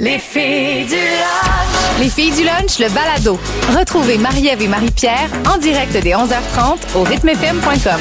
Les filles du lunch. Les filles du lunch, le balado. Retrouvez Marie-Ève et Marie-Pierre en direct dès 11h30 au rythmefm.com.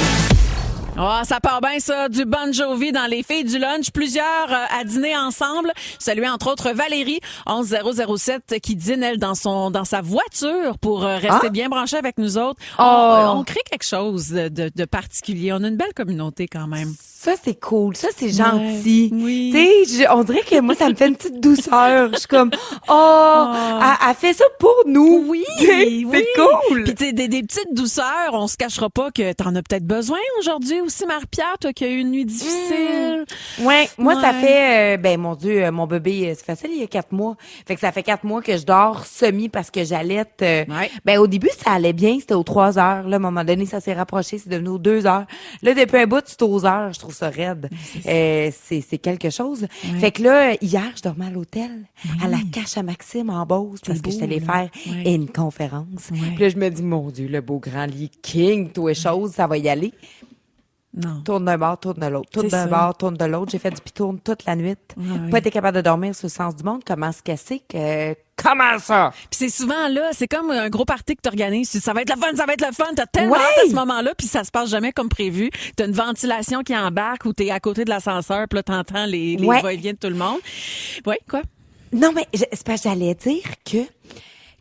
Oh, ça part bien, ça, du Bon Jovi dans les filles du lunch. Plusieurs à dîner ensemble. Saluer entre autres Valérie, 11007, qui dîne, elle, dans sa voiture pour rester bien branchée avec nous autres. On crée quelque chose de particulier. On a une belle communauté quand même. Ça, c'est cool. Ça, c'est gentil. Oui. Tu sais, on dirait que moi, ça me fait une petite douceur. Je suis comme, elle fait ça pour nous. Oui, C'est cool. Puis tu sais, des petites douceurs, on se cachera pas que t'en as peut-être besoin aujourd'hui aussi, Marie-Pierre, toi qui as eu une nuit difficile. Ouais, moi, ça fait, mon Dieu, mon bébé, c'est facile, il y a 4 mois. Fait que ça fait 4 mois que je dors semi parce que j'allaite. Au début, ça allait bien, c'était aux 3 heures. Là, à un moment donné, ça s'est rapproché, c'est devenu aux 2 heures. Là, depuis un bout, c'est aux heures. Je trouve ça raide. C'est quelque chose. Ouais. Fait que là, hier, je dormais à l'hôtel, à la Cache à Maxime en Beauce, parce que j'étais allée faire une conférence. Puis là, je me dis, mon Dieu, le beau grand lit king, tout et chose, ça va y aller. Non. Tourne d'un bord, tourne de l'autre. Tourne d'un bord, tourne de l'autre. J'ai fait du pitourne toute la nuit. Pas été capable de dormir sur le sens du monde. Comment se casser que... Comment ça? Puis c'est souvent là, c'est comme un gros party que tu organises. Ça va être le fun, ça va être le fun. T'as tellement hâte à ce moment-là, puis ça se passe jamais comme prévu. T'as une ventilation qui embarque ou t'es à côté de l'ascenseur, puis là, t'entends les va-et-vient de tout le monde. Oui, quoi? Non, mais c'est parce que j'allais dire que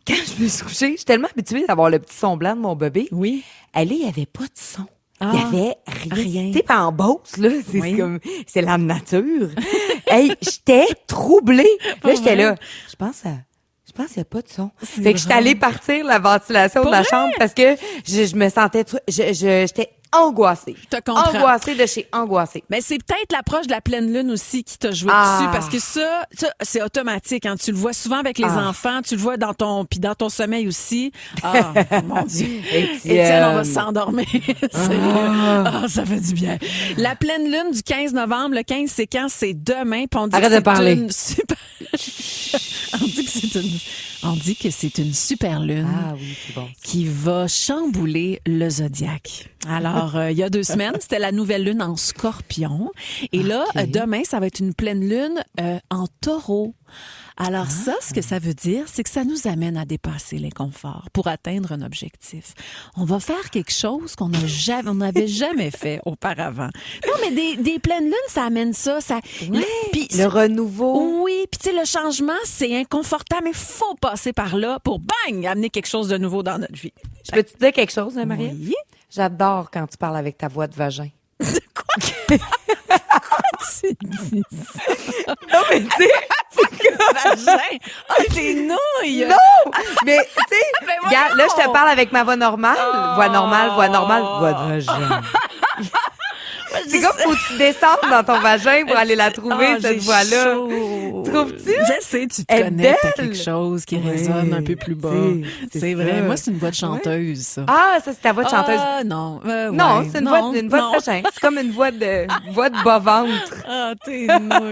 quand je me suis couchée, je suis tellement habituée d'avoir le petit son blanc de mon bébé. Oui. Il n'y avait pas de son. Il y avait rien. Tu sais, pas en Beauce, là, c'est la nature. Hey, j'étais troublée. Là, j'étais là. Je pense qu'il n'y a pas de son. Fait que j'étais allée partir la ventilation de la chambre parce que je me sentais, j'étais angoissée. Je te comprends. Angoissée de chez angoissée. Mais c'est peut-être l'approche de la pleine lune aussi qui t'a joué dessus, parce que ça c'est automatique. Hein. Tu le vois souvent avec les enfants, tu le vois dans ton sommeil aussi. Ah, mon Dieu. Étienne, on va s'endormir. Ça fait du bien. La pleine lune du 15 novembre, le 15, c'est quand? C'est demain. On dit Arrête de parler. On dit que c'est une super lune qui va chambouler le zodiaque. Alors, il y a 2 semaines, c'était la nouvelle lune en Scorpion. Et là, demain, ça va être une pleine lune en Taureau. Alors ça, ce que ça veut dire, c'est que ça nous amène à dépasser l'inconfort pour atteindre un objectif. On va faire quelque chose qu'on n'avait jamais fait auparavant. Non, mais des pleines lunes, ça amène ça. Le renouveau. Oui, puis tu sais, le changement, c'est inconfortable, mais il faut passer par là pour, bang, amener quelque chose de nouveau dans notre vie. Je peux te dire quelque chose, hein, Marie? Oui. J'adore quand tu parles avec ta voix de vagin. Quoi? Tu dis ça? Non, mais tu sais, Vagin! Oh, tes nouilles! non! Mais, tu sais, regarde, là, je te parle avec ma voix normale. Voix normale, voix de vagin. C'est comme faut que tu descendes dans ton vagin pour aller la trouver, cette voix-là. Trouves-tu? Je sais, tu te connais, t'as quelque chose qui résonne un peu plus bas. C'est vrai. ça. Moi, c'est une voix de chanteuse, ça. Ah, ça, c'est ta voix de chanteuse. Ah, non. Non, c'est une voix de vagin. C'est comme une voix de bas-ventre. Ah, t'es nouille.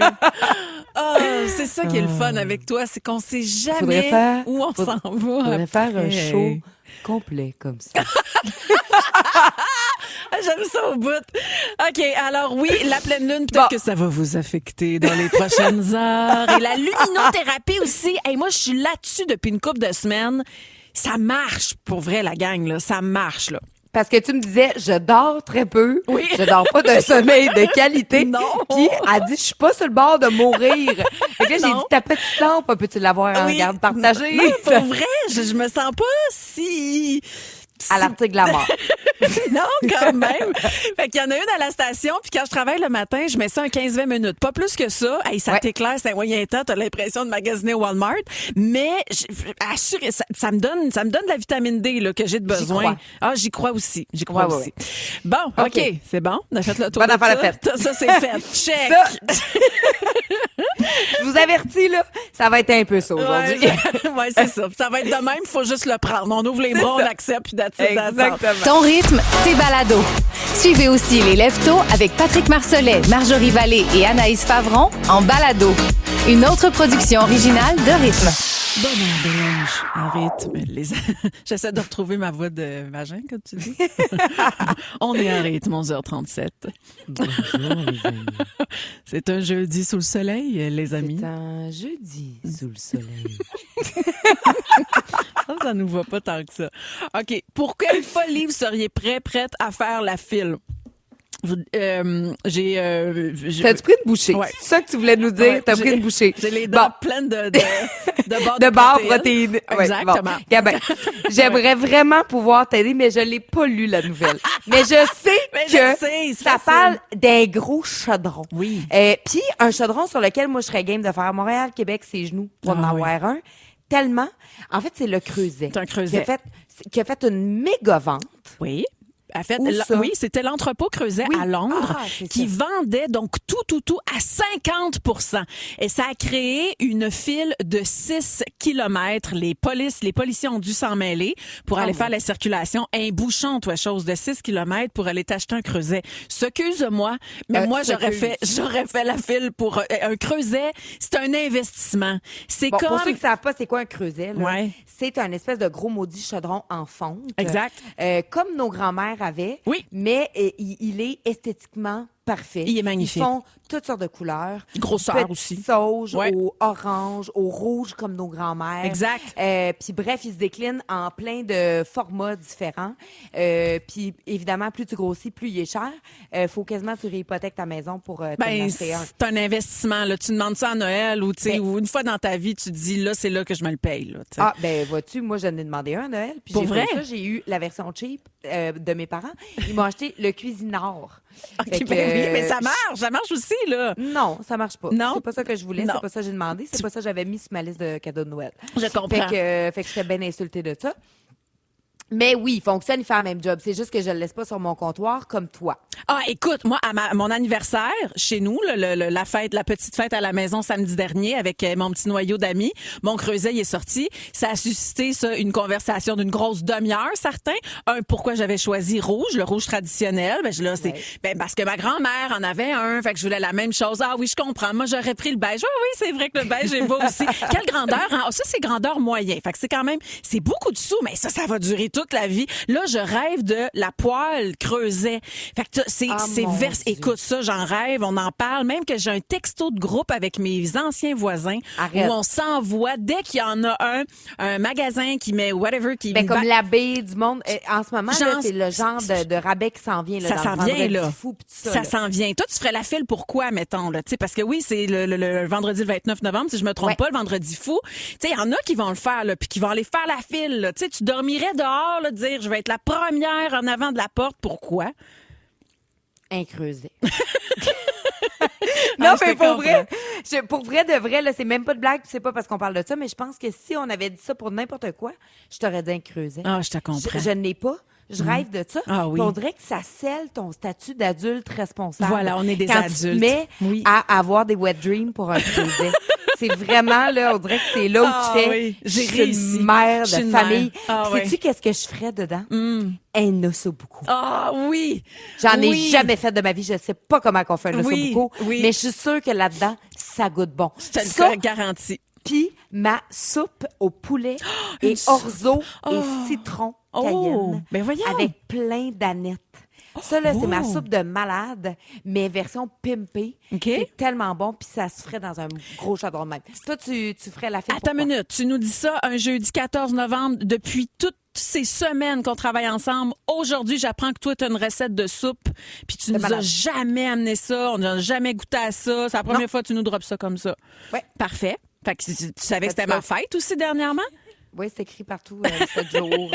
Ah, c'est ça qui est le fun avec toi, c'est qu'on sait jamais où on s'en va. Faudrait faire un show complet comme ça. J'aime ça au bout. OK, alors oui, la pleine lune, peut-être que ça va vous affecter dans les prochaines heures. Et la luminothérapie aussi. Hey, moi, je suis là-dessus depuis une couple de semaines. Ça marche, pour vrai, la gang, là. Ça marche, là. Parce que tu me disais, je dors très peu. Oui. Je dors pas d'un sommeil de qualité. Non. Puis, elle dit, je suis pas sur le bord de mourir. Fait que là, j'ai dit, ta petite lampe, peux-tu l'avoir en garde partagée? Non, pour vrai, je me sens pas si... À l'article de la mort. Non, quand même. Fait qu'il y en a une à la station, puis quand je travaille le matin, je mets ça en 15-20 minutes. Pas plus que ça. Hey, ça t'éclaire, c'est un moyen temps, t'as l'impression de magasiner au Walmart. Mais, assuré, ça me donne de la vitamine D, là, que j'ai de besoin. J'y crois aussi. J'y crois aussi. Bon, OK. C'est bon. On a fait le tour. Bonne affaire faite. Ça, c'est fait. Check. Je vous avertis, là, ça va être un peu ça aujourd'hui. Ouais, c'est ça. Ça va être de même, il faut juste le prendre. On ouvre les bras, on accepte, puis Exactement. Ton rythme, tes balados. Suivez aussi les Lève-Tôt avec Patrick Marcelet, Marjorie Vallée et Anaïs Favron en balado. Une autre production originale de Rythme. Bonne heure de lunch en rythme. J'essaie de retrouver ma voix de vagin, comme tu dis. On est en rythme, 11h37. Bonjour, les amis. C'est un jeudi sous le soleil, les amis. C'est un jeudi. sous le soleil. Ça nous va pas tant que ça. OK. Pour quelle folie vous seriez prête à faire la file? T'as-tu pris une bouchée? Ouais. C'est ça que tu voulais nous dire? Ouais, T'as pris une bouchée. J'ai les dents pleines de barres protéines. Exactement. Ouais, bon. J'aimerais vraiment pouvoir t'aider, mais je l'ai pas lu, la nouvelle. Mais je sais ça parle d'un gros chaudron. Oui. Puis un chaudron sur lequel moi, je serais game de faire Montréal, Québec, ses genoux pour en avoir un. Tellement. En fait, c'est le Creuset. C'est un Creuset. Qui a fait une méga vente. Oui. En fait, oui, c'était l'entrepôt Creuset à Londres qui vendait donc tout à 50%. Et ça a créé une file de 6 kilomètres. Les policiers ont dû s'en mêler pour aller faire la circulation. Un bouchon, chose de 6 kilomètres pour aller t'acheter un Creuset. Excuse-moi, mais moi, j'aurais fait la file pour un Creuset. C'est un investissement. C'est comme... Pour ceux qui savent pas c'est quoi un Creuset, là, ouais. C'est un espèce de gros maudit chaudron en fonte. Exact. Comme nos grands-mères avaient. Oui. Mais il est esthétiquement parfait. Il est magnifique. Ils font toutes sortes de couleurs. Grosseur aussi. Sauge, au orange, au rouge comme nos grands-mères. Exact. Puis bref, il se décline en plein de formats différents. Puis évidemment, plus tu grossis, plus il est cher. Faut quasiment tu réhypothèques ta maison pour t'en acheter un. C'est un investissement. Là. Tu demandes ça à Noël ou une fois dans ta vie, tu te dis là, c'est là que je me le paye. Là, vois-tu, moi, j'en ai demandé un à Noël. Puis pour vrai? J'ai eu la version cheap de mes parents. Ils m'ont acheté le Cuisinart. Okay, mais ça marche aussi, là. Non, ça marche pas. Non. C'est pas ça que je voulais, Non. c'est pas ça que j'ai demandé, c'est pas ça que j'avais mis sur ma liste de cadeaux de Noël. Je comprends. Fait que j'étais bien insultée de ça. Mais oui, il fonctionne, il fait le même job. C'est juste que je le laisse pas sur mon comptoir comme toi. Ah, écoute, moi, à mon anniversaire, chez nous, la petite fête à la maison samedi dernier avec mon petit noyau d'amis, mon Creuset, il est sorti. Ça a suscité, une conversation d'une grosse demi-heure, certains. Pourquoi j'avais choisi rouge, le rouge traditionnel. Parce que ma grand-mère en avait un, fait que je voulais la même chose. Ah oui, je comprends. Moi, j'aurais pris le beige. Oui, c'est vrai que le beige est beau aussi. Quelle grandeur, hein? Ça, c'est grandeur moyen. Fait que c'est beaucoup de sous, mais ça va durer toute la vie. Là, je rêve de la poêle Creuset. Fait que écoute, ça, j'en rêve, on en parle. Même que j'ai un texto de groupe avec mes anciens voisins où on s'envoie dès qu'il y en a un magasin qui met whatever qui... comme l'abbé du monde. En ce moment, là, c'est le genre de rabais qui s'en vient. Là, ça dans s'en le vient, là. Fou, ça s'en vient. Toi, tu ferais la file pour quoi, mettons? Là? Parce que oui, c'est le vendredi le 29 novembre, si je me trompe pas, le vendredi fou. Il y en a qui vont le faire, puis qui vont aller faire la file. Là. Tu dormirais dehors, là, dire je vais être la première en avant de la porte. Pourquoi? Un Creuset. Non, mais pour vrai de vrai, là, c'est même pas de blague, c'est pas parce qu'on parle de ça, mais je pense que si on avait dit ça pour n'importe quoi, je t'aurais dit un Creuset. Ah, je te comprends. Je n'ai pas. Je rêve de ça. Ah, oui. On dirait que ça scelle ton statut d'adulte responsable. Voilà, on est des quand adultes. Tu te mets à avoir des wet dreams pour un Creuset. C'est vraiment, là, on dirait que c'est là où tu fais. Oui. J'ai réussi. Une mère de famille. Sais-tu qu'est-ce que je ferais dedans? Un ossobuco. Ah oui! J'en ai jamais fait de ma vie. Je sais pas comment on fait un ossobuco. Oui. Mais je suis sûre que là-dedans, ça goûte bon. Je te le garantis. Puis ma soupe au poulet et orzo et citron cayenne. Ben voyons. Avec plein d'anettes. Ça, là, c'est ma soupe de malade, mais version pimpée. Okay. C'est tellement bon, puis ça se ferait dans un gros chaudron de même. Toi, tu ferais la fête. Attends une minute. Tu nous dis ça un jeudi 14 novembre depuis toutes ces semaines qu'on travaille ensemble. Aujourd'hui, j'apprends que toi, tu as une recette de soupe, puis tu nous as jamais amené ça, on n'a jamais goûté à ça. C'est la première fois que tu nous drops ça comme ça. Ouais. Parfait. Fait que tu savais que c'était ma fête aussi dernièrement? Oui, c'est écrit partout 7 jours.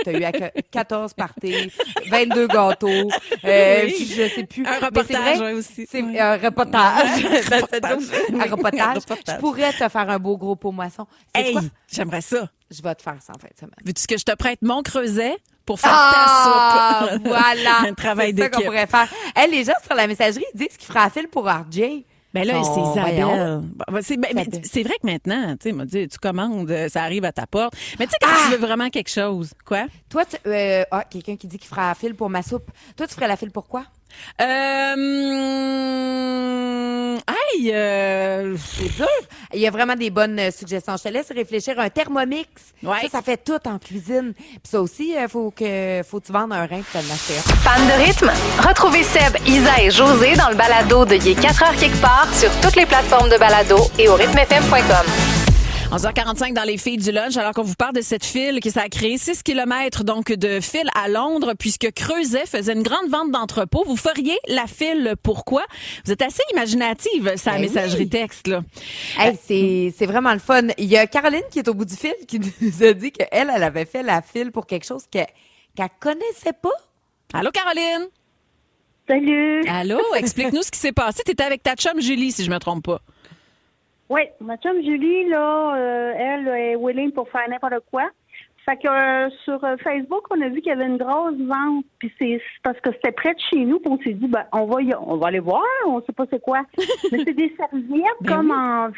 T'as eu 14 parties, 22 gâteaux. Je sais plus. Un reportage aussi. C'est un reportage. Un reportage. Je pourrais te faire un beau gros pot moisson. Hey, j'aimerais ça. Je vais te faire ça en fin de semaine. Veux-tu que je te prête mon Creuset pour faire ta soupe? Voilà. Un travail d'équipe. C'est ça qu'on pourrait faire. Hey, les gens sur la messagerie disent qu'ils feraient la file pour RJ. Ben là, c'est Isabelle. C'est vrai que maintenant, tu sais, tu commandes, ça arrive à ta porte. Mais tu sais, quand tu veux vraiment quelque chose, quoi? Toi, quelqu'un qui dit qu'il fera la file pour ma soupe. Toi, tu ferais la file pour quoi? C'est dur. Il y a vraiment des bonnes suggestions. Je te laisse réfléchir. Un Thermomix. Ouais. Ça fait tout en cuisine. Puis ça aussi, faut que tu vendes un rein pour te l'acheter. Fan de rythme? Retrouvez Seb, Isa et José dans le balado de Il est 4 heures quelque part sur toutes les plateformes de balado et au rythmefm.com. 11h45 dans les filles du lunch, alors qu'on vous parle de cette file qui s'est créé 6 km donc de file à Londres, puisque Creuset faisait une grande vente d'entrepôts. Vous feriez la file pourquoi? Vous êtes assez imaginative, ça, la messagerie texte, là. Hey, c'est vraiment le fun. Il y a Caroline qui est au bout du fil qui nous a dit qu'elle avait fait la file pour quelque chose qu'elle connaissait pas. Allô, Caroline? Salut! Allô, explique-nous ce qui s'est passé. T'étais avec ta chum Julie, si je me trompe pas. Oui, ma chum Julie, là, elle est willing pour faire n'importe quoi. Fait que sur Facebook, on a vu qu'il y avait une grosse vente, puis c'est parce que c'était près de chez nous, puis on s'est dit, ben, on va aller voir, on sait pas c'est quoi. Mais c'est des serviettes comme en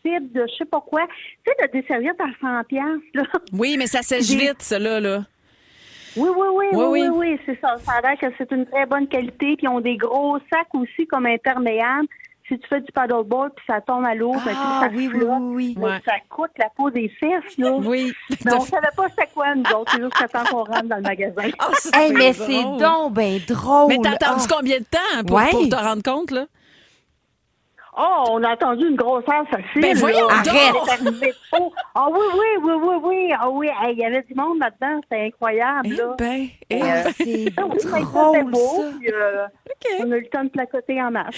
fibre de je sais pas quoi. Tu sais, des serviettes à 100$, là. Oui, mais ça sèche vite, ça, là. Oui, c'est ça. Ça a l'air que c'est une très bonne qualité. Puis ils ont des gros sacs aussi comme imperméables. Si tu fais du paddleboard puis ça tombe à l'eau, ça flotte. Oui. Ouais. Ça coûte la peau des fesses, là. Oui. Mais on savait pas c'était quoi, nous autres. C'est juste temps qu'on rentre dans le magasin. Mais c'est donc ben drôle. Mais t'as attendu combien de temps pour te rendre compte, là? Oh, on a attendu une grosse heure facile. Ben voyons, arrête! Ah oui. Ah oui, il y avait du monde là-dedans, c'était incroyable. C'est drôle, beau, ça. Puis, on a eu le temps de placoter en masse.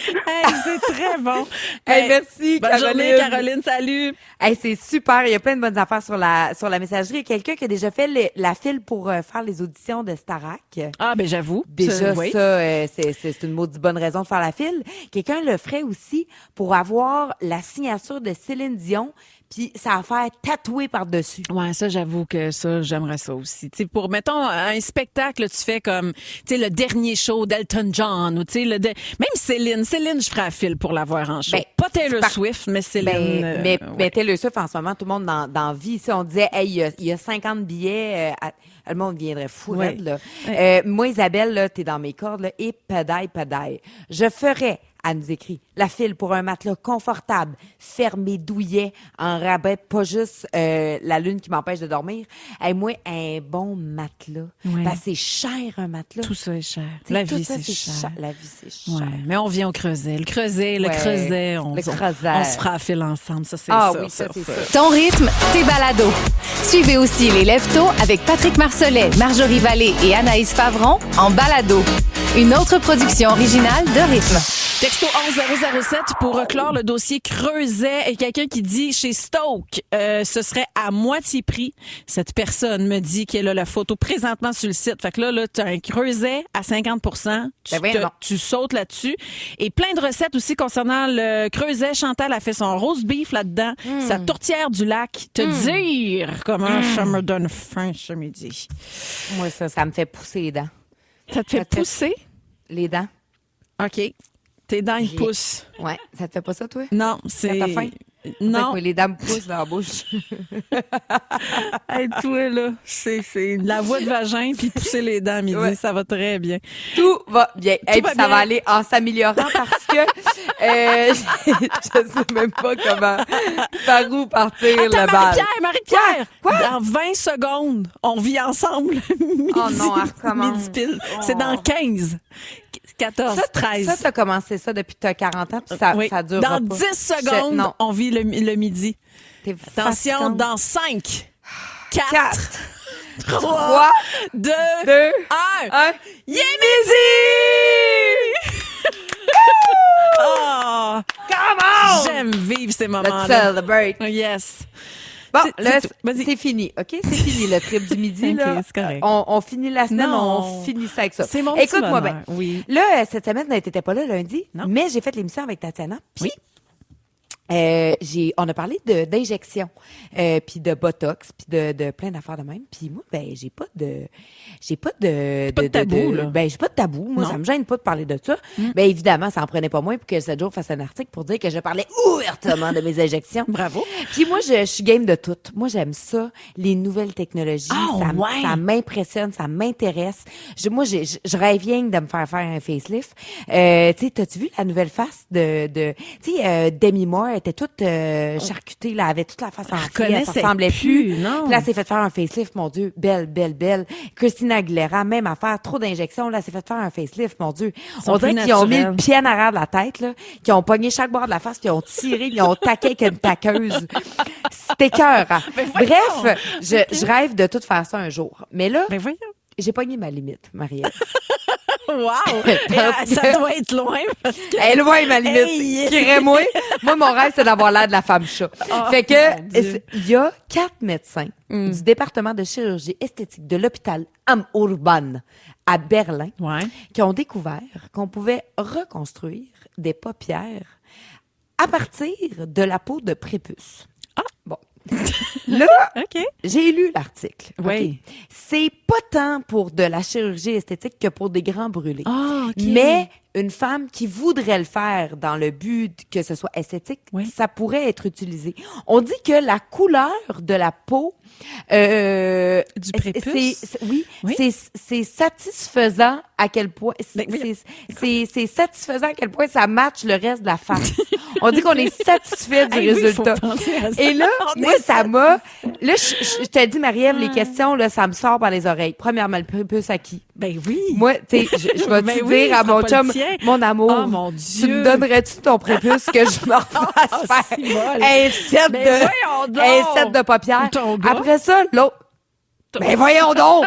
C'est très bon. Merci, bonne journée, Caroline, salut. C'est super, il y a plein de bonnes affaires sur la messagerie. Il y a quelqu'un qui a déjà fait la file pour faire les auditions de Starac. Ah, ben j'avoue. Déjà, c'est une maudite bonne raison de faire la file. Quelqu'un le ferait aussi pour avoir la signature de Céline Dion, puis ça va faire tatouer par-dessus. Ouais, ça, j'avoue que ça, j'aimerais ça aussi. Tu sais, pour, mettons, un spectacle, tu fais comme, tu sais, le dernier show d'Elton John, ou tu sais, même Céline, je ferais la file pour la voir en show. Pas Taylor Swift, mais Céline. Mais Taylor Swift, en ce moment, tout le monde dans vie, si on disait, hey, il y a 50 billets, le monde viendrait fou, raide, là. Moi, Isabelle, là, t'es dans mes cordes, là, et padaille. Je ferais, elle nous écrit, la file pour un matelas confortable, fermé douillet, en rabais, pas juste la lune qui m'empêche de dormir. Et moi, un bon matelas. C'est cher, un matelas. Tout ça est cher. La vie, c'est cher. La vie, c'est cher. Ouais, mais on vient au Creuset. Le Creuset, on se fera la file ensemble. Ça, c'est ça. Oui, ça, c'est ça. Ton rythme, tes balados. Suivez aussi les Leftos avec Patrick Marcelet, Marjorie Vallée et Anaïs Favron en balado. Une autre production originale de Rythme. Texto 11007 pour clore le dossier Creuset et quelqu'un qui dit chez Stoke, ce serait à moitié prix. Cette personne me dit qu'elle a la photo présentement sur le site. Fait que là, tu as un Creuset à 50%. Tu sautes là-dessus. Et plein de recettes aussi concernant le Creuset. Chantal a fait son roast beef là-dedans. Sa tourtière du lac. Te dire comment ça me donne faim ce midi. Moi, ça me fait pousser les dents. Ça te fait pousser? Les dents. OK. Tes dents, ils poussent. Ouais. Ça te fait pas ça, toi? Non, c'est... T'as faim? Non. Les dents me poussent dans la bouche. Hey, toi, là, c'est la voix de vagin puis pousser les dents à midi. Ça va très bien. Tout va bien. Ça va aller en s'améliorant parce que je sais même pas par où partir le bal. Marie-Pierre! Quoi? Dans 20 secondes, on vit ensemble. Midi, oh non, elle recommence. Midi pile. C'est dans 15. 14, 13. Ça, t'as commencé ça depuis que t'as 40 ans, puis ça dure pas. Dans 10 secondes, on vit le midi. Attention, dans 5, 4, 3, 2, 1. Il est midi! Oh! Come on! J'aime vivre ces moments-là. Let's celebrate. Yes. Bon, là, c'est fini, OK? C'est fini, le trip du midi, là. Okay, c'est correct. On finit la semaine, on finit ça avec ça. C'est mon Écoute-moi bien. Oui. Là, cette semaine, t'étais pas là lundi, non. Mais j'ai fait l'émission avec Tatiana. Oui. On a parlé d'injection, puis de botox, puis de plein d'affaires de même. Puis moi, j'ai pas de tabou, là. J'ai pas de tabou. Moi, ça me gêne pas de parler de ça. Évidemment, ça en prenait pas moins pour que 7 jours fasse un article pour dire que je parlais ouvertement de mes injections. Bravo. Puis moi, je suis game de tout. Moi, j'aime ça, les nouvelles technologies. Ça m'impressionne, ça m'intéresse. Je rêve rien de me faire un facelift. Tu sais, t'as-tu vu la nouvelle face de tu sais, Demi Moore était toute charcutée, là, avait toute la face enflée, elle ressemblait plus. Non. Puis là, elle s'est fait faire un facelift, mon Dieu, belle. Christina Aguilera, même affaire, trop d'injections, là, elle s'est fait faire un facelift, mon Dieu. On dirait qu'ils ont mis le pied en arrière de la tête, là, qu'ils ont pogné chaque bord de la face, qu'ils ont tiré, ils ont taqué avec une taqueuse. écœurant. Ben voyons. Bref, je rêve de tout faire ça un jour. Mais là, Ben voyons. j'ai pogné ma limite, Marie-Ève. Wow! Ça doit être loin parce que... Elle est loin, ma limite. Hey! Criez-moi. Moi, mon rêve, c'est d'avoir l'air de la femme chat. Fait que, il y a 4 médecins du département de chirurgie esthétique de l'hôpital Am Urban à Berlin qui ont découvert qu'on pouvait reconstruire des paupières à partir de la peau de prépuce. Ah! Bon. Là, j'ai lu l'article. Oui. Okay? C'est pas tant pour de la chirurgie esthétique que pour des grands brûlés. Ah, OK. Mais une femme qui voudrait le faire dans le but que ce soit esthétique, ça pourrait être utilisé. On dit que la couleur de la peau du prépuce. C'est satisfaisant à quel point c'est satisfaisant à quel point ça matche le reste de la face. On dit qu'on est satisfait du résultat. Et là, moi ça m'a là je te dis Marie-Ève, les questions là, ça me sort par les oreilles. Premièrement, le prépuce à qui? Ben oui. Moi, tu sais, je vais te dire à mon chum, mon amour, oh, mon Dieu. tu me donnerais-tu ton prépuce que je me refasse faire un set de paupières? Après ça, l'autre. Ben voyons donc!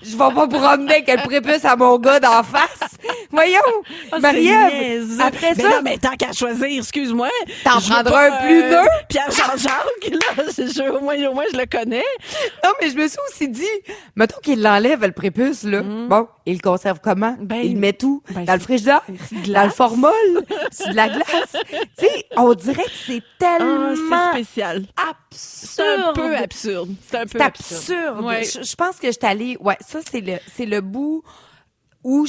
Je vais pas promener avec le prépuce à mon gars d'en face. Voyons! Marie-Ève! Après ça... Non, mais tant qu'à choisir, excuse-moi. T'en prendras un plus neuf? Pierre Jean-Jacques, là, au moins, je le connais. Non, mais je me suis aussi dit, mettons qu'il l'enlève, le prépuce, là. Bon, il le conserve comment? Il met tout dans le frigidaire, dans le formol, sur de la glace. Tu sais, on dirait que c'est tellement... c'est spécial. Absurde. C'est un peu absurde. C'est absurde. Ouais. Je pense que je suis allée... Ouais, ça, c'est le bout où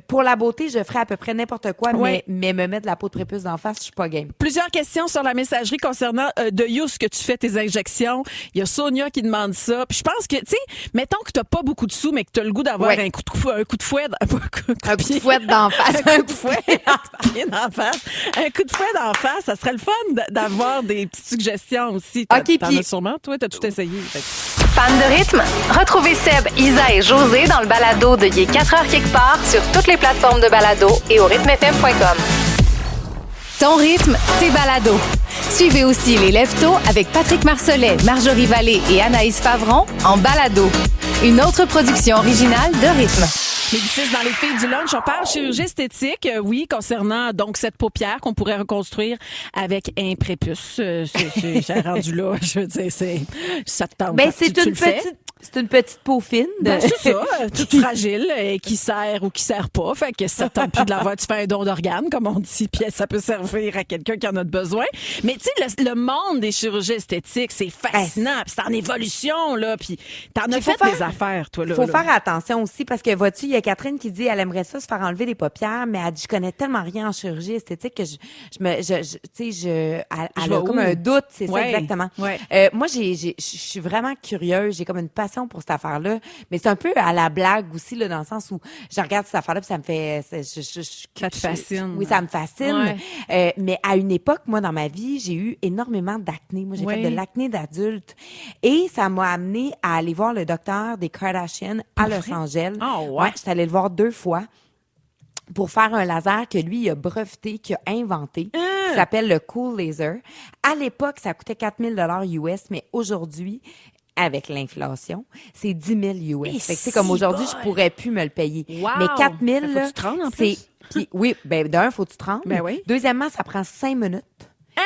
pour la beauté, je ferais à peu près n'importe quoi, mais me mettre de la peau de prépuce d'en face, je suis pas game. Plusieurs questions sur la messagerie concernant de ce que tu fais tes injections. Il y a Sonia qui demande ça. Puis je pense que, tu sais, mettons que t'as pas beaucoup de sous, mais que t'as le goût d'avoir un coup de fouet d'en face. Un coup de fouet d'en face. Un coup de fouet d'en face, ça serait le fun d'avoir des petites suggestions aussi. T'en as sûrement, toi, t'as tout essayé. Fan de rythme? Retrouvez Seb, Isa et José dans le balado de Il est 4h quelque part sur toutes les plateformes de balado et au rythmefm.com. Ton rythme, tes balados. Suivez aussi les Leftos avec Patrick Marcelet, Marjorie Vallée et Anaïs Favron en balado. Une autre production originale de Rythme. Médicis dans les filles du lunch, on parle chirurgie esthétique, oui, concernant donc cette paupière qu'on pourrait reconstruire avec un prépuce. J'ai rendu là, je veux dire, ça te tente. Ben, c'est une petite peau fine. C'est ça, toute fragile, et qui sert ou qui sert pas. Fait que ça tente plus de l'avoir, tu fais un don d'organes, comme on dit, puis ça peut servir à quelqu'un qui en a besoin. Mais tu sais, le monde des chirurgies esthétiques, c'est fascinant, puis c'est en évolution, là, puis t'en as fait des affaires, toi, là. Faut faire attention aussi, parce que vois-tu, il y a Catherine qui dit, elle aimerait ça se faire enlever les paupières, mais elle dit, je connais tellement rien en chirurgie esthétique que elle a comme un doute, c'est ça exactement. Ouais. Moi, je suis vraiment curieuse, j'ai comme une passion pour cette affaire-là, mais c'est un peu à la blague aussi, là, dans le sens où je regarde cette affaire-là puis ça me fait... Ça te fascine. Oui, ça me fascine. Ouais. Mais à une époque, moi, dans ma vie, j'ai eu énormément d'acné. Moi, j'ai fait de l'acné d'adulte. Et ça m'a amené à aller voir le docteur des Kardashian à Los Angeles. Oh, ouais. J'étais allée le voir 2 fois pour faire un laser que lui, il a breveté, qu'il a inventé, qui s'appelle le Cool Laser. À l'époque, ça coûtait 4 000 US, mais aujourd'hui... avec l'inflation, c'est 10 000 US. Fait que, c'est comme aujourd'hui, je pourrais plus me le payer. Wow. Mais 4 000, faut que tu te rendes en plus. Oui, ben d'un, faut que tu te rendes. Ben oui. Deuxièmement, ça prend 5 minutes.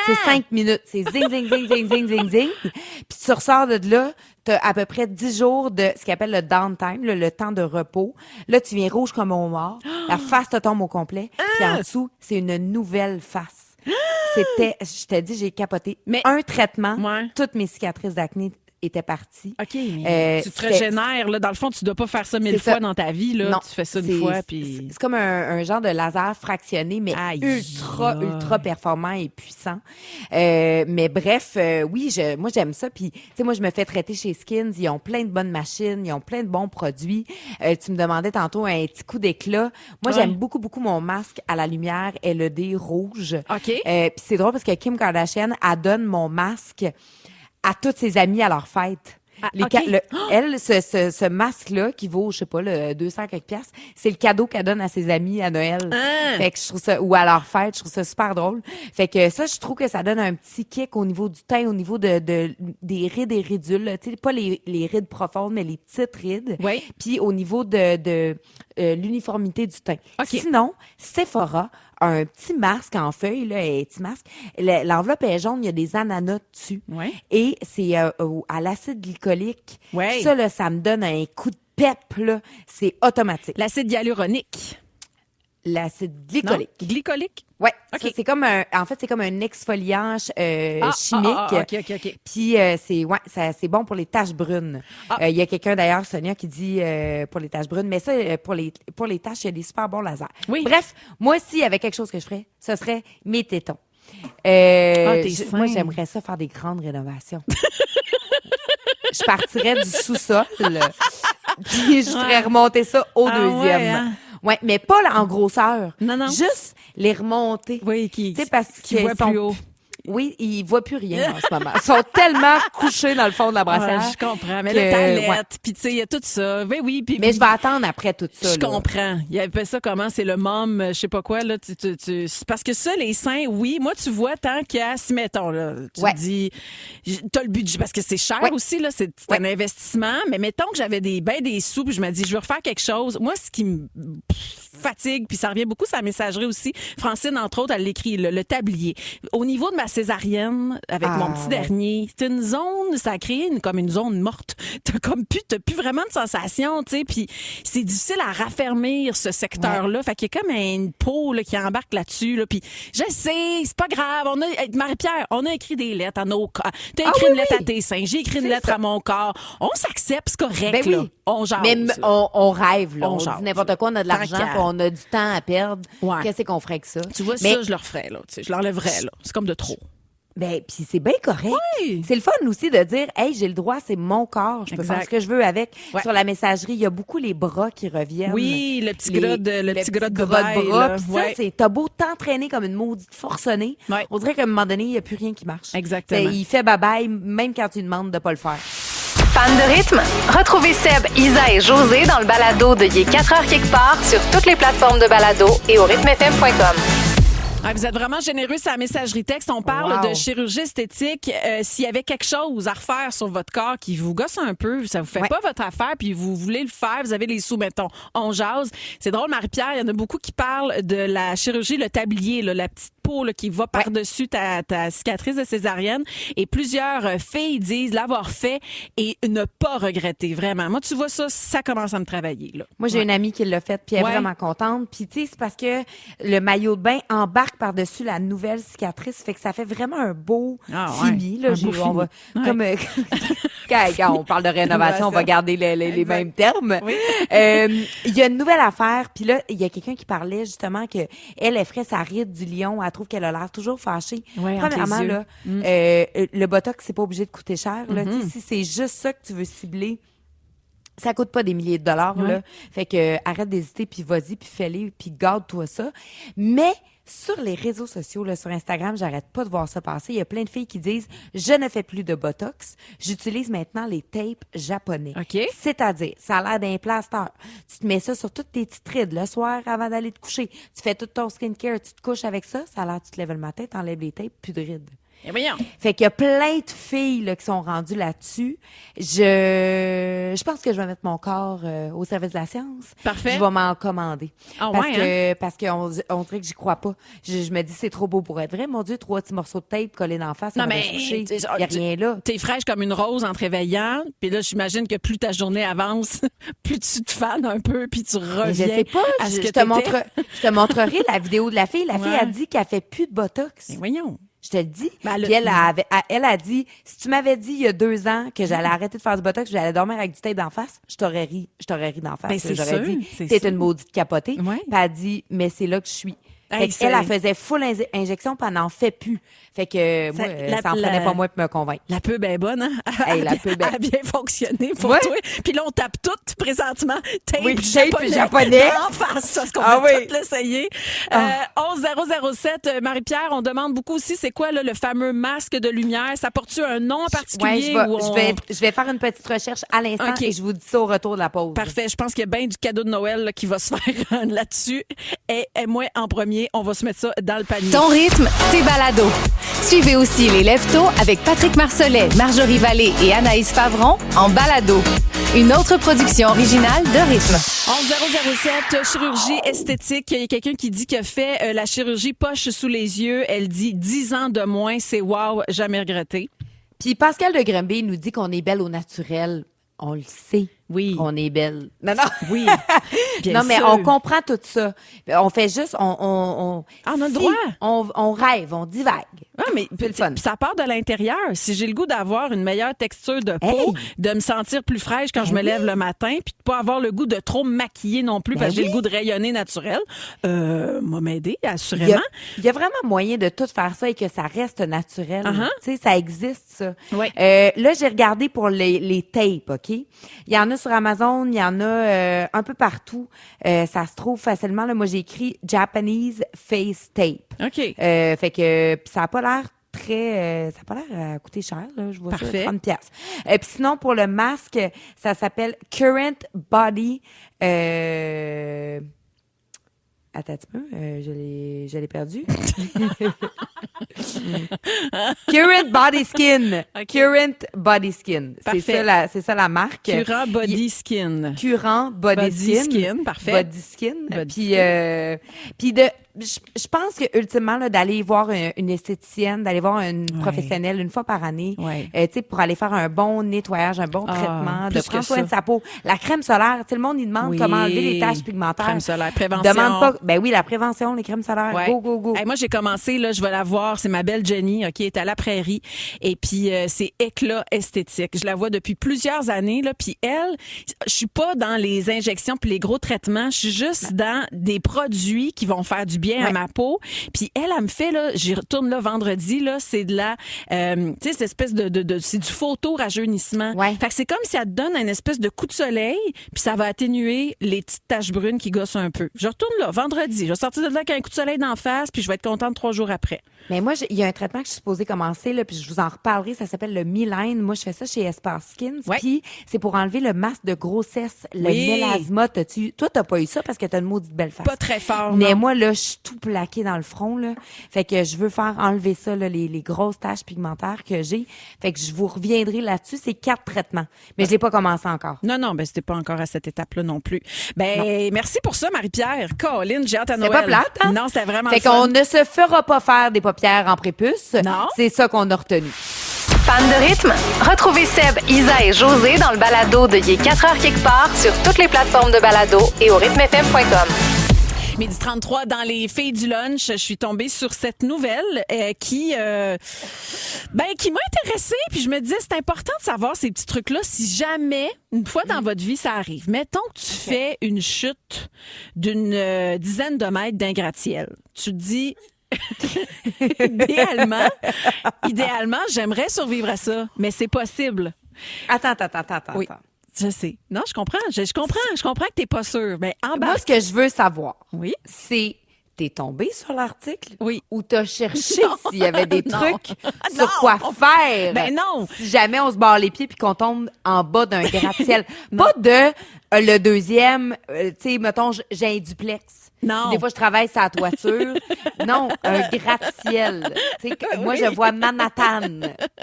C'est 5 minutes. C'est zing, zing, zing, zing, zing, zing, zing. Puis tu ressors de là, t'as à peu près 10 jours de ce qu'on appelle le downtime, le temps de repos. Là, tu viens rouge comme un mort. La face te tombe au complet. Puis en dessous, c'est une nouvelle face. Je te dis, j'ai capoté. Mais un traitement, toutes mes cicatrices d'acné était partie. OK, mais tu te régénères, là. Dans le fond, tu dois pas faire ça 1000 fois dans ta vie, là. Non, tu fais ça une fois, puis... C'est comme un genre de laser fractionné, mais ultra performant et puissant. Mais bref, oui, moi, j'aime ça. Puis, tu sais, moi, je me fais traiter chez Skins. Ils ont plein de bonnes machines. Ils ont plein de bons produits. Tu me demandais tantôt un petit coup d'éclat. Moi, j'aime beaucoup, beaucoup mon masque à la lumière LED rouge. OK. Puis c'est drôle parce que Kim Kardashian, elle donne mon masque à toutes ses amies à leur fête. Elle, ce masque-là qui vaut, je sais pas, 200 quelques piastres, c'est le cadeau qu'elle donne à ses amis à Noël. Fait que je trouve ça, ou à leur fête, je trouve ça super drôle. Fait que ça, je trouve que ça donne un petit kick au niveau du teint, au niveau des rides et ridules. Tu sais, pas les rides profondes, mais les petites rides. Oui. Puis au niveau de l'uniformité du teint. Okay. Sinon, Sephora a un petit masque en feuille, là, un petit masque. L'enveloppe est jaune, il y a des ananas dessus. Ouais. Et c'est à l'acide glycolique. Ouais. Ça, là, ça me donne un coup de pep, là. C'est automatique. L'acide hyaluronique. L'acide glycolique. Non? Glycolique? Ouais. OK. Ça, c'est comme un exfoliant chimique. OK. Puis c'est bon pour les taches brunes. Il y a quelqu'un d'ailleurs, Sonia, qui dit pour les taches brunes, mais ça pour les taches, il y a des super bons lasers. Oui. Bref, moi s'il y avait quelque chose que je ferais, ce serait mes tétons. Moi j'aimerais ça faire des grandes rénovations. Je partirais du sous-sol, puis je ferais remonter ça au deuxième. Ouais, hein? Ouais, mais pas là, en grosseur. Non. Juste les remonter. Oui, parce qui voit plus haut. Oui, ils voient plus rien en ce moment. Ils sont tellement couchés dans le fond de la brassière. Ouais, je comprends. Mais le tablette, puis tu sais, il y a tout ça. Ben oui, puis mais je vais attendre après tout ça. Je comprends. Il y avait ça comment? C'est le mom, je sais pas quoi, là. C'est parce que ça, les seins, oui. Moi, tu vois, tant qu'à, si mettons, là, tu dis, t'as le budget, parce que c'est cher aussi, là. C'est un investissement. Mais mettons que j'avais des sous, puis je me dis, je veux refaire quelque chose. Moi, ce qui me fatigue, puis ça revient beaucoup sur la messagerie aussi. Francine, entre autres, elle l'écrit, le tablier. Au niveau de ma césarienne, avec mon petit dernier, c'est une zone, ça a créé comme une zone morte. T'as plus vraiment de sensation, tu sais, puis c'est difficile à raffermir ce secteur-là. Fait qu'il y a comme une peau là, qui embarque là-dessus, là, puis je sais, c'est pas grave. Marie-Pierre, on a écrit des lettres à nos corps. T'as écrit une lettre à tes seins, j'ai écrit une lettre à mon corps. On s'accepte, c'est correct, là. On jase. Mais on rêve, là. On dit jase. n'importe quoi, on a de l'argent, puis on a du temps à perdre. Ouais. Qu'est-ce qu'on ferait que ça? Tu vois, ça, je le referais, là. Tu sais, je l'enlèverais, là. C'est comme de trop. Ben, puis c'est bien correct. Oui. C'est le fun aussi de dire, hey, j'ai le droit, c'est mon corps, je peux faire ce que je veux avec. Ouais. Sur la messagerie, il y a beaucoup les bras qui reviennent. Oui, le petit gras de bras. Puis ça, t'as beau t'entraîner comme une maudite forcenée. Ouais. On dirait qu'à un moment donné, il n'y a plus rien qui marche. Exactement. Il fait bye-bye, même quand tu lui demandes de pas le faire. Fan de rythme? Retrouvez Seb, Isa et José dans le balado de Il est 4h quelque part sur toutes les plateformes de balado et au rythmefm.com. Ah, vous êtes vraiment généreux sur la messagerie texte. On parle de chirurgie esthétique. S'il y avait quelque chose à refaire sur votre corps qui vous gosse un peu, ça vous fait pas votre affaire, puis vous voulez le faire, vous avez les sous, mettons, on jase. C'est drôle, Marie-Pierre, il y en a beaucoup qui parlent de la chirurgie, le tablier, là, la petite peau là, qui va par-dessus ta cicatrice de césarienne. Et plusieurs filles disent l'avoir fait et ne pas regretter, vraiment. Moi, tu vois ça commence à me travailler. Là. Moi, j'ai une amie qui l'a fait, puis elle est vraiment contente. Puis, tu sais, c'est parce que le maillot de bain embarque par-dessus la nouvelle cicatrice, fait que ça fait vraiment un beau fini. Là, comme quand on parle de rénovation, on va garder les mêmes termes. Oui. Il y a une nouvelle affaire, puis là, il y a quelqu'un qui parlait justement que elle ferait sa ride du lion, elle trouve qu'elle a l'air toujours fâchée. Ouais, premièrement, là, le Botox, c'est pas obligé de coûter cher. Là, si c'est juste ça que tu veux cibler, ça coûte pas des milliers de dollars. Là. Fait que arrête d'hésiter, puis vas-y, puis fais-les, puis garde-toi ça. Mais sur les réseaux sociaux, là, sur Instagram, j'arrête pas de voir ça passer. Il y a plein de filles qui disent « Je ne fais plus de Botox. J'utilise maintenant les tapes japonais. Okay. » C'est-à-dire, ça a l'air d'un plaster. Tu te mets ça sur toutes tes petites rides le soir avant d'aller te coucher. Tu fais tout ton skincare, tu te couches avec ça. Ça a l'air, tu te lèves le matin, t'enlèves les tapes, plus de rides. Et voyons. Fait qu'il y a plein de filles là, qui sont rendues là-dessus. Je pense que je vais mettre mon corps au service de la science. Parfait. Je vais m'en commander. Oh, parce qu'on dirait que j'y crois pas. Je me dis c'est trop beau pour être vrai. Mon Dieu, 3 petits morceaux de tape collés d'en face. Non, mais il y a rien là. T'es fraîche comme une rose en te réveillant. Puis là, j'imagine que plus ta journée avance, plus tu te fanes un peu, puis tu reviens. Je sais pas. Je te montrerai la vidéo de la fille. La fille a dit qu'elle fait plus de Botox. Mais voyons. Je te le dis. Puis elle a dit, si tu m'avais dit il y a 2 ans que j'allais arrêter de faire du Botox, que j'allais dormir avec du tape d'en face, je t'aurais ri d'en face. Ben, j'aurais dit, t'es une maudite capotée. Ouais. Puis elle a dit, mais c'est là que je suis. Fait elle faisait full injection, puis elle n'en fait plus. Fait que moi, ça en prenait pas moins pour me convaincre. La pub est bonne, hein? La pub a bien fonctionné pour toi. Puis là, on tape tout présentement. Tape japonais. En face, parce qu'on va tout l'essayer. 11007, Marie-Pierre, on demande beaucoup aussi, c'est quoi là, le fameux masque de lumière? Ça porte-tu un nom en particulier? Je vais faire une petite recherche à l'instant et je vous dis ça au retour de la pause. Parfait. Je pense qu'il y a bien du cadeau de Noël là, qui va se faire là-dessus. Et moi, en premier, on va se mettre ça dans le panier. Ton rythme, tes balados. Suivez aussi les Lève-Tôt avec Patrick Marcelet, Marjorie Vallée et Anaïs Favron en balado. Une autre production originale de Rythme. 11007, chirurgie esthétique. Il y a quelqu'un qui dit qu'il a fait la chirurgie poche sous les yeux. Elle dit 10 ans de moins. C'est wow, jamais regretté. Puis Pascal de Granby nous dit qu'on est belle au naturel. On le sait. Oui. On est belle. Non. Oui. Non, mais on comprend tout ça. On fait juste, on a le droit. On rêve, on divague. Ah, mais c'est le fun. Ça part de l'intérieur. Si j'ai le goût d'avoir une meilleure texture de peau, de me sentir plus fraîche quand je me lève le matin, puis de pas avoir le goût de trop me maquiller non plus parce que j'ai le goût de rayonner naturel, m'a m'aider, assurément. Il y a vraiment moyen de tout faire ça et que ça reste naturel. Tu sais, ça existe, ça. Ouais. Là, j'ai regardé pour les tapes, OK? Il y en a sur Amazon, il y en a un peu partout. Ça se trouve facilement. Là, moi, j'ai écrit Japanese Face Tape. OK. Fait que ça a pas l'air très... ça a pas l'air à coûter cher, là. Je vois Parfait. ça, 30$. Puis sinon, pour le masque, ça s'appelle Current Body... Attends un petit peu, je l'ai perdu. Current Body Skin. Okay. Current Body Skin. C'est ça la marque. Current Body Skin. Current Body Skin. Parfait. Body Skin. Puis je pense que ultimement là, d'aller voir une esthéticienne, d'aller voir une professionnelle une fois par année, tu sais, pour aller faire un bon nettoyage, un bon traitement, de prendre soin de sa peau. La crème solaire, tu sais, le monde il demande comment enlever les taches pigmentaires. Crème solaire, prévention. Demande pas. Ben oui, la prévention, les crèmes solaires. Ouais. Go. Hey, moi j'ai commencé là, je vais la voir, c'est ma belle Jenny, OK, est à la Prairie, et puis c'est Éclat esthétique. Je la vois depuis plusieurs années là, puis elle, je suis pas dans les injections puis les gros traitements, je suis juste dans des produits qui vont faire du bien à ma peau. Puis elle me fait là, j'y retourne là vendredi là, c'est de la tu sais cette espèce de c'est du photo-rajeunissement. Fait que c'est comme si elle te donne un espèce de coup de soleil, puis ça va atténuer les petites taches brunes qui gossent un peu. Je retourne là vendredi, je vais sortir de là avec un coup de soleil d'en face, puis je vais être contente 3 jours après. Mais moi, il y a un traitement que je suis supposée commencer, là, puis je vous en reparlerai, ça s'appelle le Me-Line. Moi, je fais ça chez Espace Skin. Puis c'est pour enlever le masque de grossesse, le mélasma. Toi, t'as pas eu ça parce que t'as une maudite belle face. Pas très fort, mais non. moi, là, je suis tout plaqué dans le front, là. Fait que je veux faire enlever ça, là, les grosses taches pigmentaires que j'ai. Fait que je vous reviendrai là-dessus. C'est 4 traitements. Mais je l'ai pas commencé encore. Non, ben c'était pas encore à cette étape-là non plus. Ben, merci pour ça, Marie-Pierre. Colin, j'ai hâte à Noël. C'est pas plate, hein? Non, c'était vraiment Fait qu'on ne se fera pas faire des paupières en prépuce. Non. C'est ça qu'on a retenu. Fan de rythme? Retrouvez Seb, Isa et José dans le balado de Il est 4h quelque part sur toutes les plateformes de balado et au rythmefm.com. Midi 33 dans les filles du lunch, je suis tombée sur cette nouvelle qui m'a intéressée, puis je me disais c'est important de savoir ces petits trucs-là si jamais une fois dans votre vie ça arrive. Mettons que tu fais une chute d'une dizaine de mètres d'un gratte-ciel. Tu te dis idéalement, j'aimerais survivre à ça, mais c'est possible. Attends. Oui. Je sais. Non, je comprends. Je comprends que t'es pas sûr. Mais moi, ce que je veux savoir, oui, c'est t'es tombé sur l'article? Oui. Ou t'as cherché s'il y avait des trucs sur quoi faire? Ben non. Si jamais on se barre les pieds puis qu'on tombe en bas d'un gratte-ciel. Pas de le deuxième, tu sais, mettons, j'ai un duplex. Non. Des fois, je travaille sur la toiture. Non, un gratte-ciel. Tu sais, moi, je vois Manhattan.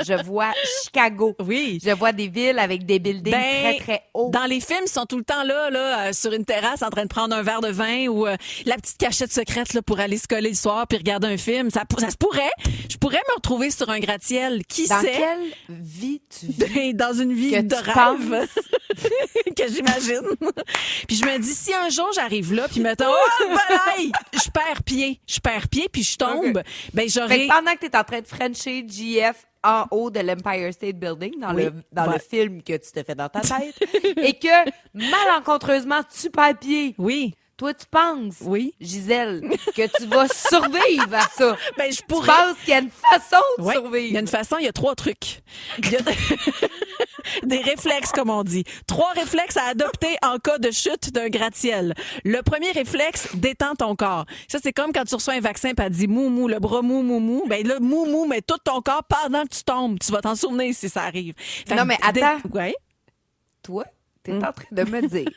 Je vois Chicago. Oui. Je vois des villes avec des buildings très, très hauts. Dans les films, ils sont tout le temps là, sur une terrasse en train de prendre un verre de vin ou la petite cachette secrète là, pour aller se coller le soir puis regarder un film. Ça se pourrait. Je pourrais me retrouver sur un gratte-ciel. Qui sait? Dans quelle vie tu vis? Dans une vie que de rêve. Que j'imagine. Puis je me dis, si un jour j'arrive là, puis mettons, je perds pied, puis je tombe, ben j'aurais... Fait que pendant que t'es en train de frencher GF en haut de l'Empire State Building, dans le film que tu t'es fait dans ta tête, et que, malencontreusement, tu perds pied. Oui. Toi, tu penses, Oui. Gisèle, que tu vas survivre à ça. Ben, je Tu pourrais. penses qu'il y a une façon de Ouais, survivre. il y a une façon, il y a 3 trucs. Il y a des réflexes, comme on dit. 3 réflexes à adopter en cas de chute d'un gratte-ciel. Le premier réflexe, détends ton corps. Ça, c'est comme quand tu reçois un vaccin et elle dit mou, mou, le bras mou, mou, mou. Ben là, mou, mou, mais tout ton corps pendant que tu tombes. Tu vas t'en souvenir si ça arrive. Fait Non, que mais attends. Ouais. Toi, t'es en train de me dire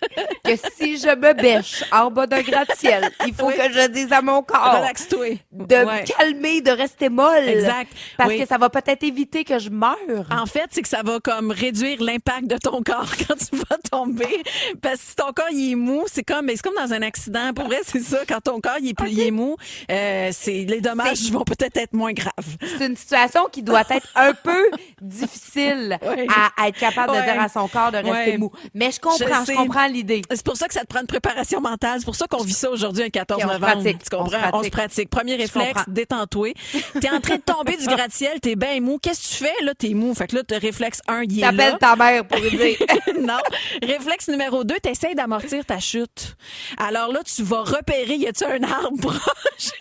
que si je me bêche en bas d'un gratte-ciel, il faut que je dise à mon corps Relaxe-toi. de Ouais. me calmer, de rester molle. Exact. Parce Oui. que ça va peut-être éviter que je meure. En fait, c'est que ça va comme réduire l'impact de ton corps quand tu vas tomber. Parce que si ton corps il est mou, c'est comme dans un accident. Pour vrai, c'est ça. Quand ton corps il est mou, les dommages vont peut-être être moins graves. C'est une situation qui doit être un peu difficile Oui. à être capable de Ouais. dire à son corps de rester Ouais. mou. Mais je sais. comprends l'idée. C'est pour ça que ça te prend une préparation mentale. C'est pour ça qu'on vit ça aujourd'hui, un 14 Ok, on se novembre. pratique. Tu comprends? On se pratique. Premier réflexe, comprends. détends-toi. T'es en train de tomber du gratte-ciel, t'es bien mou. Qu'est-ce que tu fais? Là, t'es mou. Fait que là, t'as réflexe 1, il est là. T'appelles ta mère pour lui dire. Non. Réflexe numéro 2, t'essayes d'amortir ta chute. Alors là, tu vas repérer, y a-tu un arbre proche?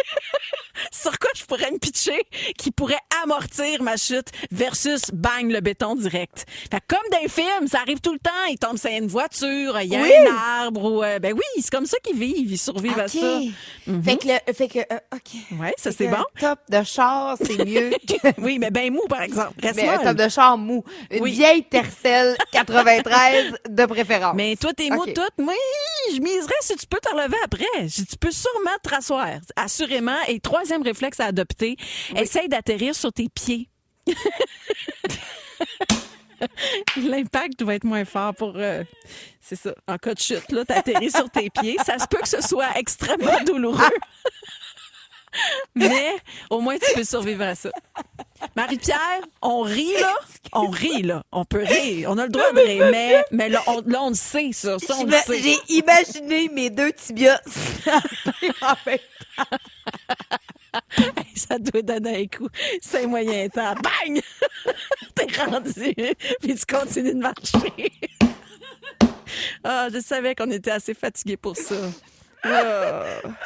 Sur quoi je pourrais me pitcher qui pourrait amortir ma chute versus bang, le béton direct. Fait que comme dans les films, ça arrive tout le temps. Ils tombent sur une voiture, il y a Oui. un arbre ou ben oui, c'est comme ça qu'ils vivent, ils survivent à ça. Fait que, OK. Ouais, ça Fait c'est que bon. un top de char, c'est mieux que Oui, mais ben mou par exemple. Reste mais un molle. top de char mou. Une Oui. vieille Tercel 93 de préférence. Mais toi, t'es mou OK. toute. Moi, je miserais si tu peux te relever après. Tu peux sûrement te rasseoir, assurément. Et troisième réflexe à adopter, essaye d'atterrir sur tes pieds. L'impact va être moins fort pour... c'est ça, en cas de chute. Là, t'atterris sur tes pieds. Ça se peut que ce soit extrêmement douloureux. Mais au moins, tu peux survivre à ça. Marie-Pierre, on rit, là. On rit, là. On peut rire. On a le droit de rire. Mais là, on le sait, ça. Ça, on le sait. J'ai imaginé mes deux tibias en même temps. Ça doit donner un coup. C'est un moyen temps. Bang! T'es rendu. Puis tu continues de marcher. Ah, je savais qu'on était assez fatigués pour ça. Ah,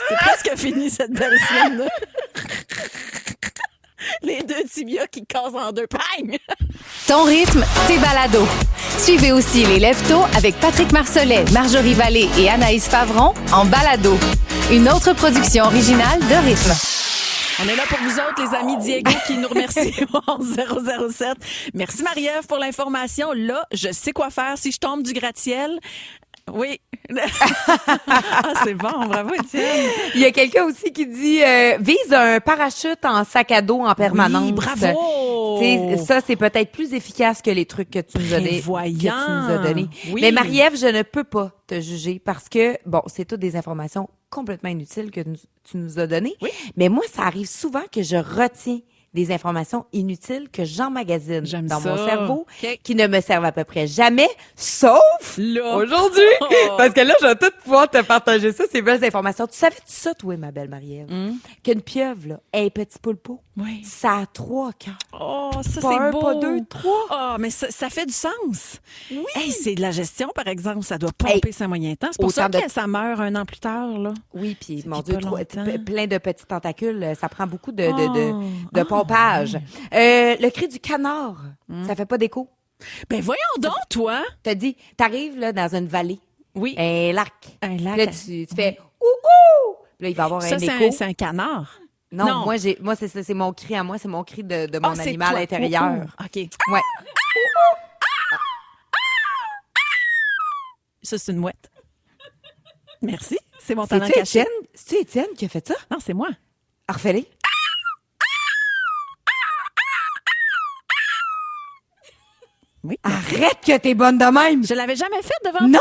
c'est presque fini, cette belle semaine. Les deux tibias qui cassent en deux. Bang! Ton rythme, tes balados. Suivez aussi les Lève-Tôt avec Patrick Marcelet, Marjorie Vallée et Anaïs Favron en balado. Une autre production originale de Rythme. On est là pour vous autres, les amis Diego, qui nous remercie au 007. Merci Marie-Ève pour l'information. Là, je sais quoi faire si je tombe du gratte-ciel. Oui. Ah, c'est bon, bravo Étienne. Il y a quelqu'un aussi qui dit vise un parachute en sac à dos en permanence. Oui, bravo. T'sais, ça, c'est peut-être plus efficace que les trucs que tu nous as, donnés. Oui. Mais Marie-Ève, je ne peux pas te juger parce que, bon, c'est toutes des informations complètement inutiles que tu nous as données. Oui. Mais moi, ça arrive souvent que je retiens des informations inutiles que j'emmagasine J'aime dans ça. mon cerveau OK. qui ne me servent à peu près jamais, sauf Là. aujourd'hui. Oh. Parce que là, je vais tout pouvoir te partager ça, ces belles informations. Tu savais-tu ça, toi, ma belle Marie-Ève? Qu'une pieuvre, là, un petit poulpeau, Oui. ça a 3 cœurs. Oh, ça Pas c'est un, beau. pas 2, 3. Oh, mais ça fait du sens. Oui. Hey, c'est de la gestion, par exemple. Ça doit pomper sa moyen temps. C'est pour ça autant que ça meurt un an plus tard, là. Oui, puis mon puis Dieu, pas longtemps. plein de petits tentacules, ça prend beaucoup de pompage. Le cri du canard, ça fait pas d'écho. Ben voyons donc, toi. T'as dit, t'arrives là dans une vallée, Oui. un lac. Un lac. Là, tu fais ouh. Là, il va y avoir Ça, un c'est écho. c'est un canard. Non, non. moi c'est ça, c'est mon cri à moi, c'est mon cri de mon Ah, c'est animal toi. intérieur. Oh, OK. Ouais. Ça, c'est une mouette. Merci. C'est mon talent C'est-tu caché. Étienne? C'est-tu Étienne qui a fait ça? Non, c'est moi. Refais-les. Oui. Arrête que t'es bonne de même! Je l'avais jamais fait devant Non!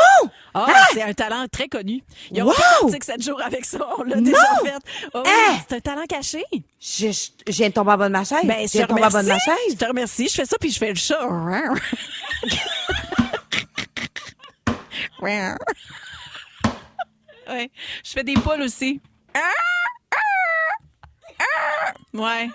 Ah, c'est un talent très connu. Il y a Wow! aucun article 7 jours avec ça. On l'a déjà fait. Oh, oui, Hein? c'est un talent caché. Je viens de tomber en bas de ma chaise. Ben, je viens de tomber en bas de ma Je chaise. te remercie. Je fais ça, puis je fais le chat. Ouais. Je fais des poules aussi. Ouais.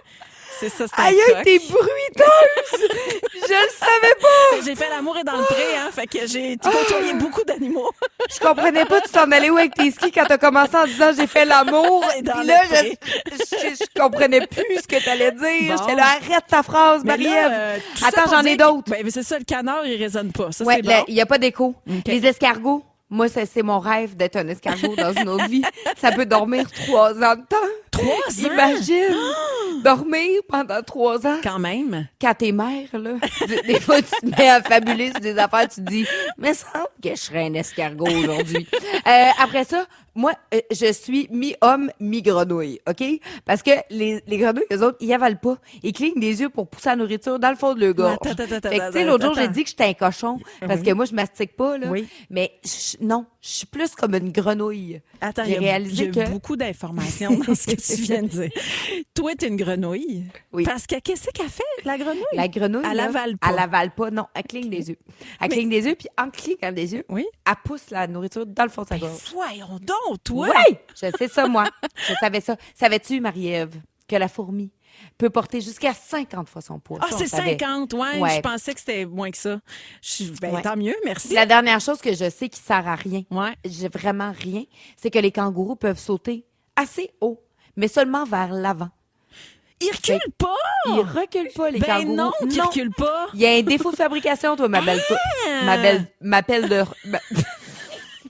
C'est ça, c'est un Aïe, coq. t'es bruiteuse! Je le savais pas! J'ai j'ai fait l'amour et dans le pré, hein. Fait que j'ai côtoyé beaucoup d'animaux. Je comprenais pas, tu t'en allais où avec tes skis quand t'as commencé en disant j'ai fait l'amour. Et dans Puis là, le pré. je comprenais plus ce que t'allais dire. Bon. J'étais là, arrête ta phrase, Mais là, Marie-Ève. tout ça Attends, pour j'en ai dire d'autres. mais c'est ça, le canard, il résonne pas. Ça, Ouais, c'est bon. il y a pas d'écho. OK. Les escargots. Moi, c'est mon rêve d'être un escargot dans une autre vie. Ça peut dormir 3 ans de temps. 3 ans? Imagine dormir pendant 3 ans. Quand même. Quand t'es mère, là, des fois, tu te mets à fabuler sur des affaires, tu te dis, mais ça me semble que je serais un escargot aujourd'hui. Après ça, moi, je suis mi-homme, mi-grenouille, OK? Parce que les grenouilles, eux autres, ils avalent pas. Ils clignent des yeux pour pousser la nourriture dans le fond de leur gorge. Attends, Fait que, tu sais, l'autre jour, j'ai dit que j'étais un cochon. Parce que moi, je mastique pas, là. Oui. Mais non, je suis plus comme une grenouille. Attends, J'ai il y réalisé a que... beaucoup d'informations dans ce que tu viens de dire. Toi, t'es une grenouille. Oui. Parce que qu'est-ce qu'elle fait, la grenouille? La grenouille, Elle là, avale pas. Elle avale pas, non. Elle cligne des yeux. Elle cligne des yeux, puis en clignant des yeux, Oui. elle pousse la nourriture dans le fond de sa gorge. Voyons donc, toi! Oui! Je sais ça, moi. Je savais ça. Savais-tu, Marie-Ève, que la fourmi peut porter jusqu'à 50 fois son poids? Ah, Ça, on c'est savait. 50, ouais. Ouais. Je pensais que c'était moins que ça. Ouais. Tant mieux, merci. La dernière chose que je sais qui sert à rien, Ouais. j'ai vraiment rien, c'est que les kangourous peuvent sauter assez haut, mais seulement vers l'avant. Ils reculent pas! Ils reculent pas, les Ben kangourous. non, qu'ils reculent pas. Il y a un défaut de fabrication, toi, ma belle. Ma pelle de...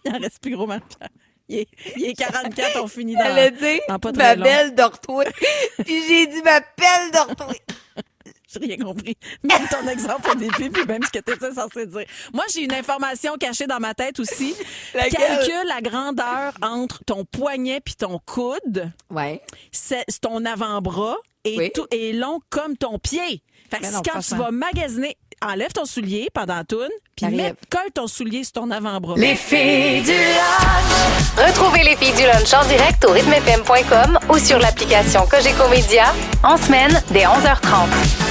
Il en reste plus gros, Marie-Pierre. Il est 44, on finit dans... Elle a dit, dans pas ma très long. belle dors-toi. Puis j'ai dit, ma pelle dors-toi. J'ai rien compris. Même ton exemple au début, puis même ce que tu étais censé dire. Moi, j'ai une information cachée dans ma tête aussi. Laquelle? Calcule la grandeur entre ton poignet puis ton coude. Ouais. C'est ton avant-bras et Oui. tout est long comme ton pied. Fait que Mais non, quand tu franchement. vas magasiner, enlève ton soulier pendant la toune, puis Arrive. colle ton soulier sur ton avant-bras. Les filles du lunch. Retrouvez les filles du lunch en direct au rythmefm.com ou sur l'application Cogeco Média en semaine dès 11h30.